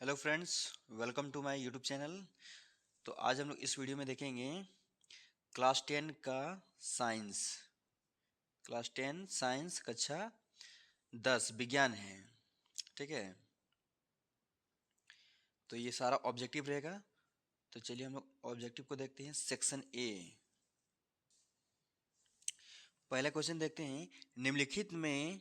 Hello friends, welcome to my YouTube channel. तो आज हम लोग इस वीडियो में देखेंगे क्लास 10 का साइंस। क्लास 10 साइंस कक्षा 10 विज्ञान है। ठीक है, तो ये सारा ऑब्जेक्टिव रहेगा। तो चलिए हम लोग ऑब्जेक्टिव को देखते हैं। सेक्शन ए, पहला क्वेश्चन देखते हैं। निम्नलिखित में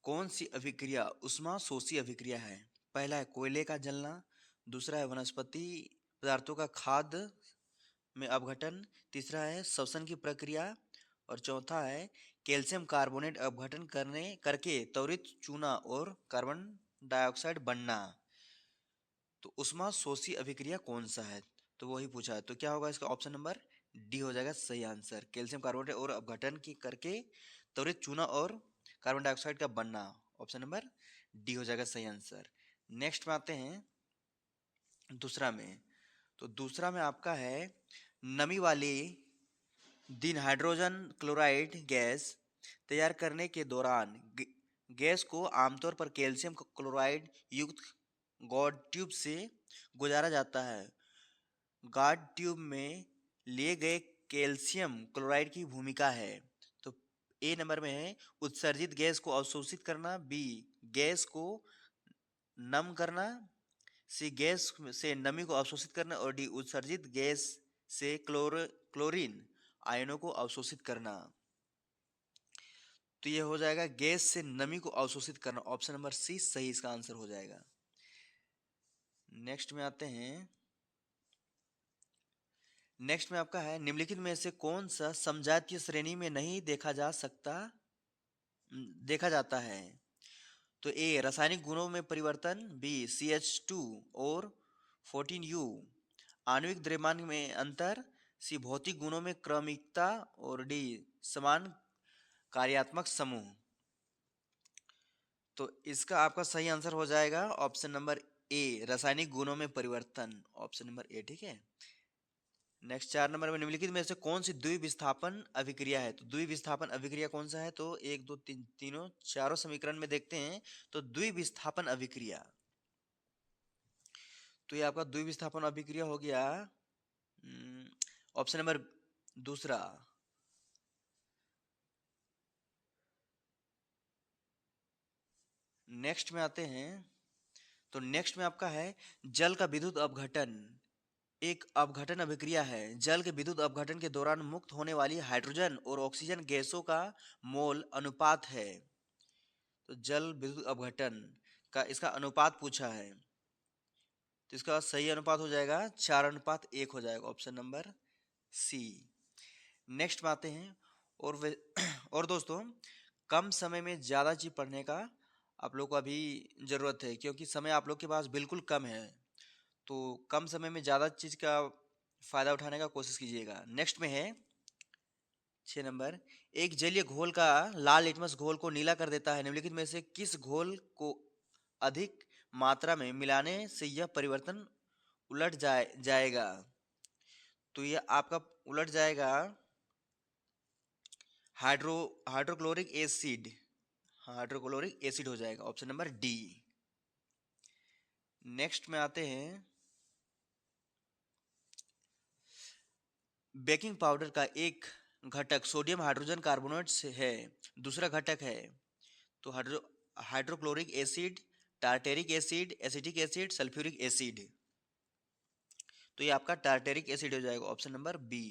कौन सी अभिक्रिया उष्मा शोषी अभिक्रिया है? पहला है कोयले का जलना, दूसरा है वनस्पति पदार्थों का खाद में अपघटन, तीसरा है श्वसन की प्रक्रिया और चौथा है कैल्शियम कार्बोनेट अपघटन करने करके त्वरित चूना और कार्बन डाइऑक्साइड बनना। तो उष्मा शोषी अभिक्रिया कौन सा है? तो वही पूछा है। तो क्या होगा इसका? ऑप्शन नंबर डी हो जाएगा सही आंसर। कैल्शियम कार्बोनेट और अपघटन की करके त्वरित चूना और कार्बन डाइऑक्साइड का बनना। ऑप्शन नंबर डी हो जाएगा सही आंसर। नेक्स्ट में आते हैं दूसरा में। तो दूसरा में आपका है नमी वाली दिन हाइड्रोजन क्लोराइड गैस तैयार करने के दौरान गैस को आमतौर पर कैल्शियम क्लोराइड युक्त गॉड ट्यूब से गुजारा जाता है। गॉड ट्यूब में लिए गए कैल्शियम क्लोराइड की भूमिका है। तो ए नंबर में है उत्सर्जित गैस को अवशोषित करना, बी गैस को नम करना, सी गैस से नमी को अवशोषित करना और डी उत्सर्जित गैस से क्लोरीन आयनों को अवशोषित करना। तो ये हो जाएगा गैस से नमी को अवशोषित करना। ऑप्शन नंबर सी सही इसका आंसर हो जाएगा। नेक्स्ट में आते हैं। नेक्स्ट में आपका है निम्नलिखित में से कौन सा समजातीय श्रेणी में नहीं देखा जाता है? तो ए रासायनिक गुणों में परिवर्तन, बी CH2 और 14U आणविक द्रव्यमान में अंतर, सी भौतिक गुणों में क्रमिकता और डी समान कार्यात्मक समूह। तो इसका आपका सही आंसर हो जाएगा ऑप्शन नंबर ए रासायनिक गुणों में परिवर्तन। ऑप्शन नंबर ए ठीक है। नेक्स्ट 4 नंबर में निम्नलिखित में से कौन सी द्विविस्थापन अभिक्रिया है? तो द्विविस्थापन अभिक्रिया कौन सा है? तो एक दो तीन तीनों चारों समीकरण में देखते हैं। तो द्विविस्थापन अभिक्रिया, तो ये आपका द्विविस्थापन अभिक्रिया हो गया ऑप्शन नंबर दूसरा। नेक्स्ट में आते हैं। तो नेक्स्ट में आपका है जल का विद्युत अपघटन एक अपघटन अभिक्रिया है। जल के विद्युत अपघटन के दौरान मुक्त होने वाली हाइड्रोजन और ऑक्सीजन गैसों का मोल अनुपात है। तो जल विद्युत अपघटन का इसका अनुपात पूछा है। तो इसका सही अनुपात हो जाएगा 4:1 हो जाएगा। ऑप्शन नंबर सी। नेक्स्ट में आते हैं। और वे और दोस्तों, कम समय में ज़्यादा चीज पढ़ने का आप लोग को अभी ज़रूरत है, क्योंकि समय आप लोग के पास बिल्कुल कम है। तो कम समय में ज़्यादा चीज़ का फायदा उठाने का कोशिश कीजिएगा। नेक्स्ट में है 6 नंबर। एक जलीय घोल का लाल लिटमस घोल को नीला कर देता है। निम्नलिखित में से किस घोल को अधिक मात्रा में मिलाने से यह परिवर्तन जाएगा? तो यह आपका उलट जाएगा hydro hydrochloric acid. Hydrochloric acid हो जाएगा। Option number D. नेक्स्ट में आते हैं। बेकिंग पाउडर का एक घटक सोडियम हाइड्रोजन कार्बोनेट से है, दूसरा घटक है तो hydrochloric acid, tartaric acid, acetic acid, sulphuric acid. तो ये आपका टार्टेरिक एसिड हो जाएगा। Option number B.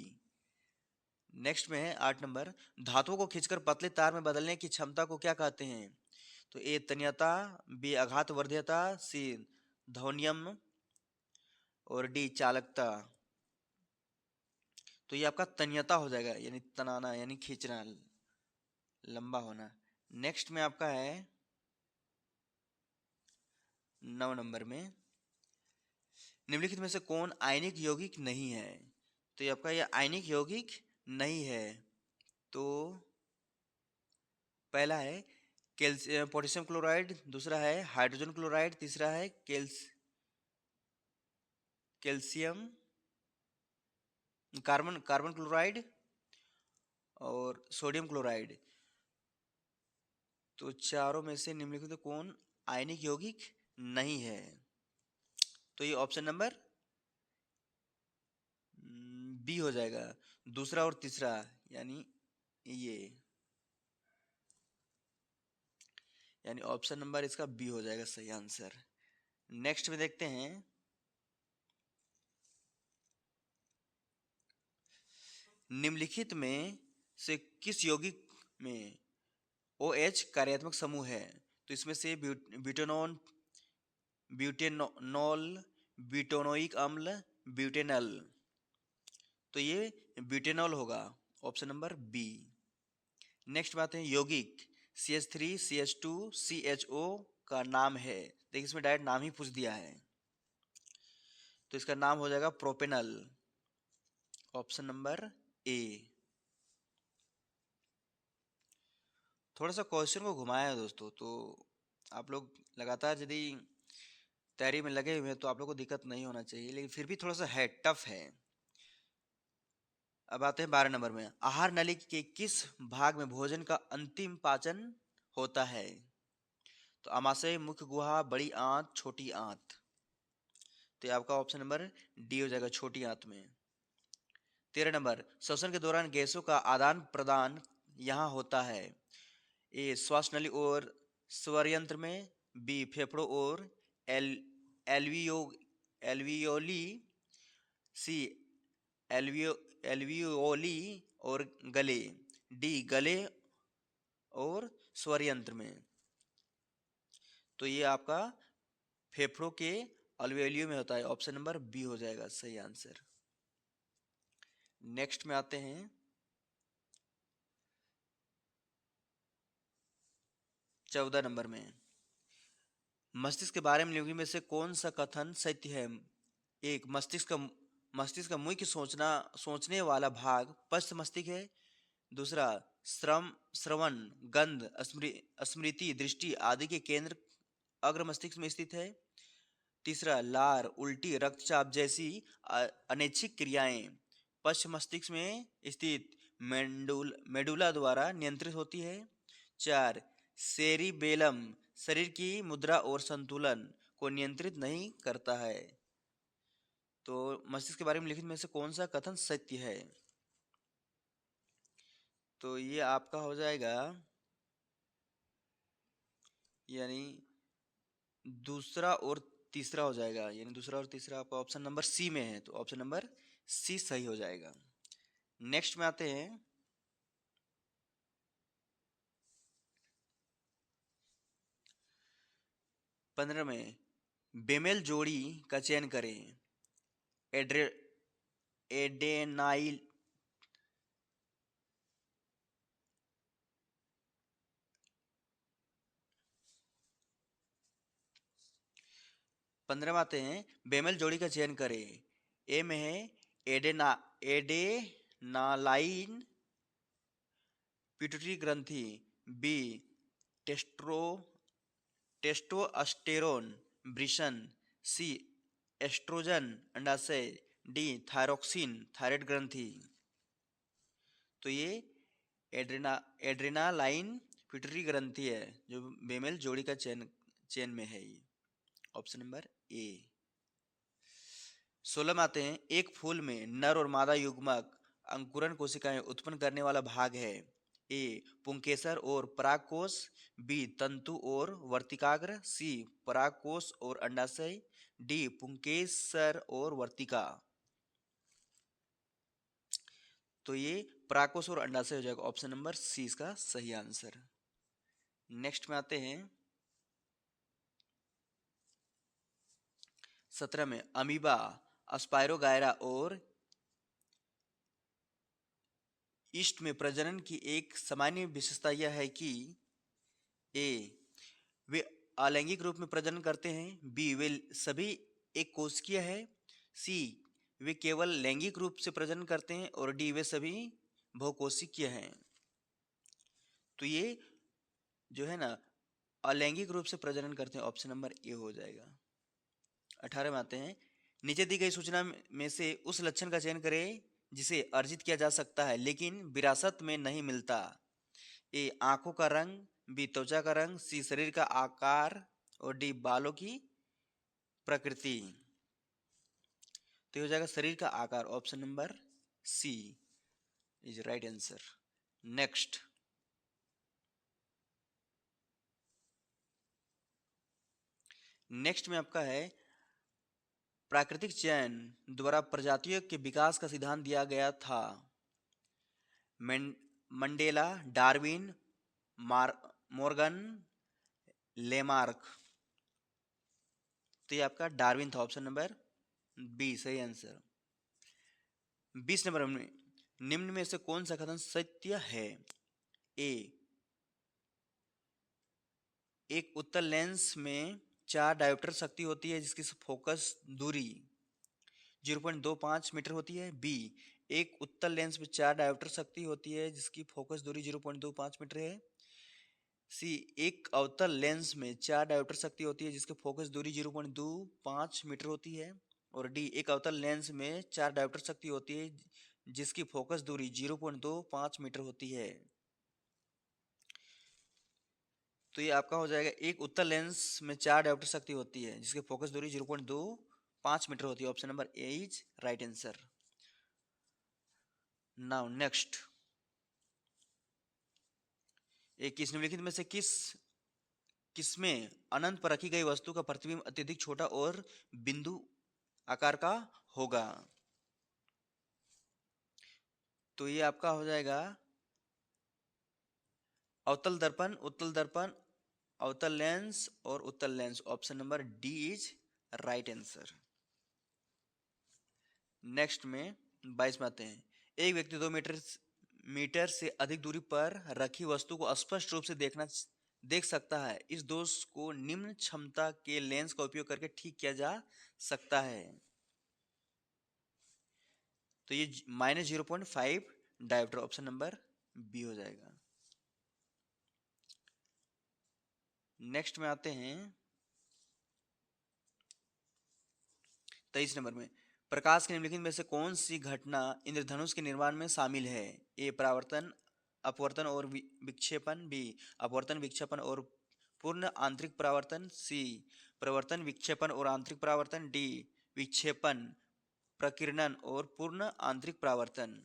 नेक्स्ट में है 8 नंबर। धातुओं को खींचकर पतले तार में बदलने की क्षमता को क्या कहते हैं? तो ए तन्यता, बी आघात वर्ध्यता, सी ध्वनियम और डी चालकता। तो ये आपका तन्यता हो जाएगा, यानी तनाना यानी खींचना, लंबा होना। नेक्स्ट में आपका है 9 नंबर में। निम्नलिखित में से कौन आयनिक यौगिक नहीं है? तो ये आपका ये आयनिक यौगिक नहीं है। तो पहला है पोटेशियम क्लोराइड, दूसरा है हाइड्रोजन क्लोराइड, तीसरा है कैल्शियम कार्बन कार्बन क्लोराइड और सोडियम क्लोराइड। तो चारों में से निम्नलिखित में कौन आयनिक यौगिक नहीं है? तो ये ऑप्शन नंबर बी हो जाएगा, दूसरा और तीसरा, यानी ये, यानी ऑप्शन नंबर इसका बी हो जाएगा सही आंसर। नेक्स्ट में देखते हैं, निम्नलिखित में से किस यौगिक में OH कार्यात्मक समूह है? तो इसमें से ब्यूटेनॉन, ब्यूटेनॉल, ब्यूटेनोइक अम्ल, ब्यूटेनल, तो ये ब्यूटेनॉल होगा, ऑप्शन नंबर बी। नेक्स्ट बात है यौगिक CH3 CH2 CHO का नाम है। देखिए इसमें डायरेक्ट नाम ही पूछ दिया है, तो इसका नाम हो जाएगा प्रोपेनल, ऑप्शन नंबर ए। थोड़ा सा क्वेश्चन को घुमाया है दोस्तों, तो आप लोग लगातार यदि तैयारी में लगे हुए हैं तो आप लोग को दिक्कत नहीं होना चाहिए, लेकिन फिर भी थोड़ा सा है, टफ है। अब आते हैं 12 नंबर में, आहार नली के किस भाग में भोजन का अंतिम पाचन होता है? तो आमाशय, मुख्य गुहा, बड़ी आंत, छोटी आंत, तो ये आपका ऑप्शन नंबर डी हो जाएगा, छोटी आंत में। 13 नंबर, श्वसन के दौरान गैसों का आदान प्रदान यहाँ होता है? ए श्वास नली और स्वर यंत्र में, बी फेफड़ों और एल एल्वियो एल्वियोली, सी एल्वियो एल्वियोली और गले, डी गले और स्वर यंत्र में, तो ये आपका फेफड़ों के अल्वेलियो में होता है, ऑप्शन नंबर बी हो जाएगा सही आंसर। नेक्स्ट में आते हैं, 14 नंबर में, मस्तिष्क के बारे में निम्नलिखित में से कौन सा कथन सत्य है? एक, मस्तिष्क का मुख्य सोचने वाला भाग पश्च मस्तिष्क है। दूसरा, श्रवण, गंध, स्मृति, दृष्टि आदि के केंद्र अग्र मस्तिष्क में स्थित है। तीसरा, लार, उल्टी, रक्तचाप जैसी अनैच्छिक क्रियाएं पश्च मस्तिष्क में स्थित मेडुला द्वारा नियंत्रित होती है। 4, सेरिबेलम शरीर की मुद्रा और संतुलन को नियंत्रित नहीं करता है। तो मस्तिष्क के बारे में लिखित में से कौन सा कथन सत्य है? तो ये आपका हो जाएगा, यानी दूसरा और तीसरा हो जाएगा, यानी दूसरा और तीसरा आपका ऑप्शन नंबर सी में है, तो ऑप्शन नंबर सी सही हो जाएगा। नेक्स्ट में आते हैं, 15 में, बेमेल जोड़ी का चयन करें। एड्रे एडेनाइल 15 में आते हैं, बेमेल जोड़ी का चयन करें। ए में है एडेनालाइन पिट्यूटरी ग्रंथि, बी टेस्ट्रो टेस्टोस्टेरोन वृषण, सी एस्ट्रोजन अंडाशय, डी थायरोक्सिन थायराइड ग्रंथि, तो ये एड्रेनालाइन पिट्यूटरी ग्रंथि है जो बेमेल जोड़ी का चयन में है, ये ऑप्शन नंबर ए। 16 में आते हैं, एक फूल में नर और मादा युग्मक अंकुरन कोशिकाएं उत्पन्न करने वाला भाग है। ए पुंकेसर और परागकोश, बी तंतु और वर्तिकाग्र, सी परागकोश और अंडाशय, डी पुंकेसर और वर्तिका, तो ये परागकोश और अंडाशय हो जाएगा, ऑप्शन नंबर सी इसका सही आंसर। नेक्स्ट में आते हैं, 17 में, अमीबा, अस्पायरोगायरा और ईस्ट में प्रजनन की एक सामान्य विशेषता यह है कि ए वे अलैंगिक रूप में प्रजनन करते हैं, बी वे सभी एक कोशिकीय है, सी वे केवल लैंगिक रूप से प्रजनन करते हैं, और डी वे सभी बहुकोशिकीय हैं। तो ये जो है ना अलैंगिक रूप से प्रजनन करते हैं, ऑप्शन नंबर ए हो जाएगा। 18 में आते हैं, नीचे दी गई सूचना में से उस लक्षण का चयन करें जिसे अर्जित किया जा सकता है लेकिन विरासत में नहीं मिलता। ए आंखों का रंग, बी त्वचा का रंग, सी शरीर का आकार, और डी बालों की प्रकृति। तो ये हो जाएगा शरीर का आकार, option number C is right answer. Next, next में आपका है प्राकृतिक चयन द्वारा प्रजातियों के विकास का सिद्धांत दिया गया था। Mandela, Darwin, Morgan, Lamarck. तो ये आपका डार्विन था, ऑप्शन नंबर बी सही आंसर। 20 नंबर में निम्न में से कौन सा कथन सत्य है? ए, एक उत्तल लेंस में 4 डायोप्टर शक्ति होती है जिसकी फोकस दूरी 0.25 मीटर होती है। बी, एक उत्तल लेंस में 4 डायोप्टर शक्ति होती है जिसकी फोकस दूरी 0.25 मीटर है। सी, एक अवतल लेंस में 4 डायोप्टर शक्ति होती है जिसकी फोकस दूरी 0.25 मीटर होती है। और डी, एक अवतल लेंस में 4 डायोप्टर शक्ति होती है जिसकी फोकस दूरी 0.25 मीटर होती है। तो ये आपका हो जाएगा, एक उत्तल लेंस में 4 डायोप्टर शक्ति होती है जिसकी फोकस दूरी 0.25 मीटर होती है। Option number A is right answer. Now next, एक किस निम्नलिखित में से किसमें अनंत पर रखी गई वस्तु का प्रतिबिंब अत्यधिक छोटा और बिंदु आकार का होगा? तो ये आपका हो जाएगा अवतल दर्पण, उत्तल दर्पण, अवतल लेंस और उत्तल lens. Option number D is right answer. Next में 22 में आते हैं। एक व्यक्ति 2 मीटर से अधिक दूरी पर रखी वस्तु को स्पष्ट रूप से देख सकता है। इस दोष को निम्न क्षमता के लेंस का उपयोग करके ठीक किया जा सकता है। तो ये -0.5 डायोप्टर, ऑप्शन नंबर बी हो जाएगा। नेक्स्ट में आते हैं 23 नंबर में, प्रकाश के निम्नलिखित में से कौन सी घटना इंद्रधनुष के निर्माण में शामिल है? ए, परावर्तन, अपवर्तन और विक्षेपन। बी, अपवर्तन, विक्षेपन और पूर्ण आंतरिक परावर्तन। सी, प्रवर्तन, विक्षेपन और आंतरिक परावर्तन। डी, विक्षेपन, प्रकीर्णन और पूर्ण आंतरिक परावर्तन।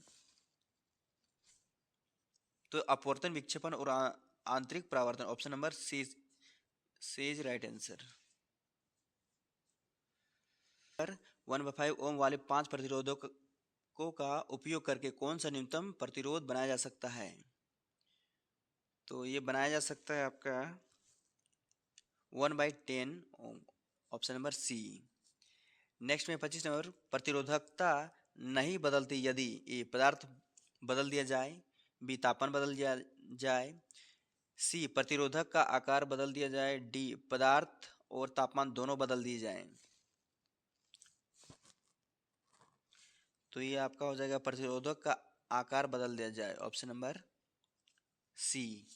तो अपवर्तन, विक्षेपन और आंतरिक परावर्तन, option number C is right answer. 1/5 ohm वाले 5 प्रतिरोधकों का उपयोग करके कौन सा न्यूनतम प्रतिरोध बनाया जा सकता है? तो ये बनाया जा सकता है आपका 1/10 ओम, ऑप्शन नंबर सी। नेक्स्ट में 25 नंबर, प्रतिरोधकता नहीं बदलती यदि ए, पदार्थ बदल दिया जाए। बी, तापमान बदल दिया जाए। सी, प्रतिरोधक का आकार बदल दिया जाए। डी, पदार्थ और तापमान दोनों बदल दिए जाएं। तो ये आपका हो जाएगा प्रतिरोधक का आकार बदल दिया जाए, ऑप्शन नंबर सी।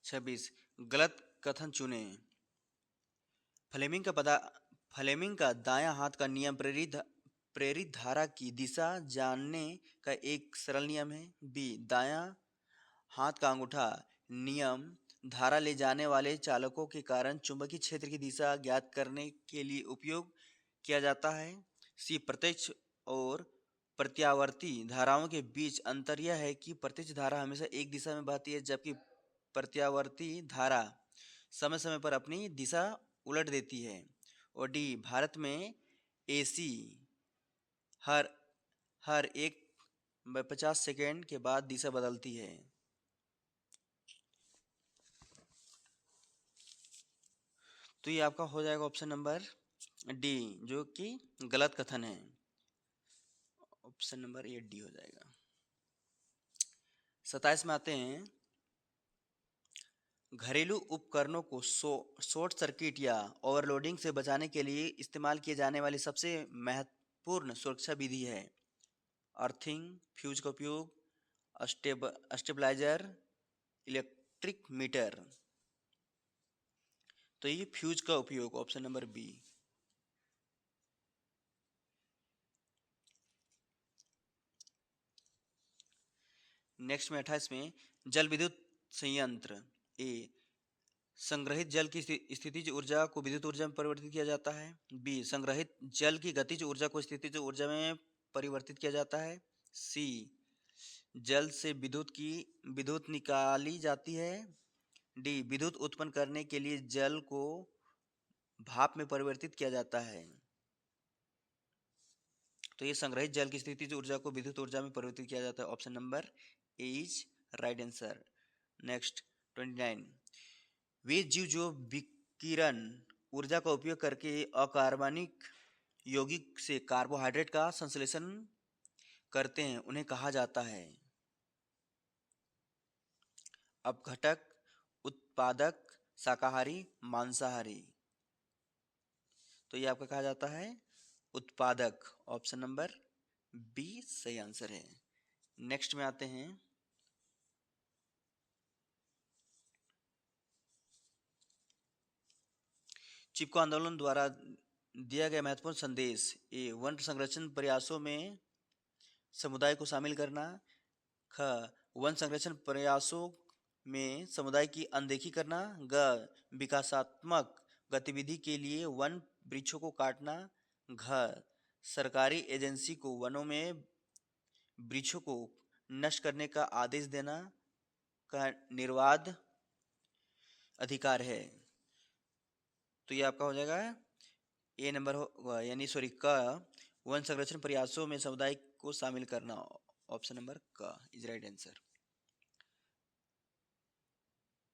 छब्बीस, गलत कथन चुने। फ्लेमिंग का पदा फ्लेमिंग का दायां हाथ का नियम प्रेरित धारा की दिशा जानने का एक सरल नियम है। बी, दायां हाथ का अंगूठा नियम धारा ले जाने वाले चालकों के कारण चुंबकीय क्षेत्र की दिशा ज्ञात करने के लिए उपयोग किया जाता है। सी, प्रत्यक्ष और प्रत्यावर्ती धाराओं के बीच अंतर यह है कि प्रत्यक्ष धारा हमेशा एक दिशा में बहती है जबकि प्रत्यावर्ती धारा समय समय पर अपनी दिशा उलट देती है। और डी, भारत में एसी हर हर 1/50 सेकेंड के बाद दिशा बदलती है। तो ये आपका हो जाएगा ऑप्शन नंबर डी, जो कि गलत कथन है। ऑप्शन नंबर ए डी हो जाएगा। 27 में आते हैं, घरेलू उपकरणों को शॉर्ट सर्किट या ओवरलोडिंग से बचाने के लिए इस्तेमाल किए जाने वाली सबसे महत्वपूर्ण सुरक्षा विधि है? अर्थिंग, फ्यूज का उपयोग, स्टेबलाइजर, इलेक्ट्रिक मीटर। तो ये फ्यूज का उपयोग, ऑप्शन नंबर बी। नेक्स्ट में 28 में, जल विद्युत संयंत्र। ए, संग्रहित जल की स्थितिज ऊर्जा को विद्युत ऊर्जा में परिवर्तित किया जाता है। बी, संग्रहित जल की गतिज ऊर्जा को स्थितिज ऊर्जा में परिवर्तित किया जाता है। सी, जल से विद्युत निकाली जाती है। डी, विद्युत उत्पन्न करने के लिए जल को भाप में परिवर्तित किया जाता है। तो ये संग्रहित जल की स्थितिज ऊर्जा को विद्युत ऊर्जा में परिवर्तित किया जाता है। Option number A is right answer. Next 29, वे जीव जो विकिरण ऊर्जा का उपयोग करके अकार्बनिक यौगिक से कार्बोहाइड्रेट का संश्लेषण करते हैं उन्हें कहा जाता है। अपघटक, उत्पादक, शाकाहारी, मांसाहारी। तो ये आपका कहा जाता है उत्पादक। ऑप्शन नंबर बी सही आंसर है। नेक्स्ट में आते हैं चिपको आंदोलन द्वारा दिया गया महत्वपूर्ण संदेश। ए, वन संरक्षण प्रयासों में समुदाय को शामिल करना। ख, वन संरक्षण प्रयासों में समुदाय की अनदेखी करना। ग, विकासात्मक गतिविधि के लिए वन वृक्षों को काटना। घ, सरकारी एजेंसी को वनों में वृक्षों को नष्ट करने का आदेश देना का निर्वाध अधिकार है। तो ये आपका हो जाएगा ए नंबर होगा, यानी सॉरी क, वन संरक्षण प्रयासों में समुदाय को शामिल करना। ऑप्शन नंबर क इज राइट आंसर।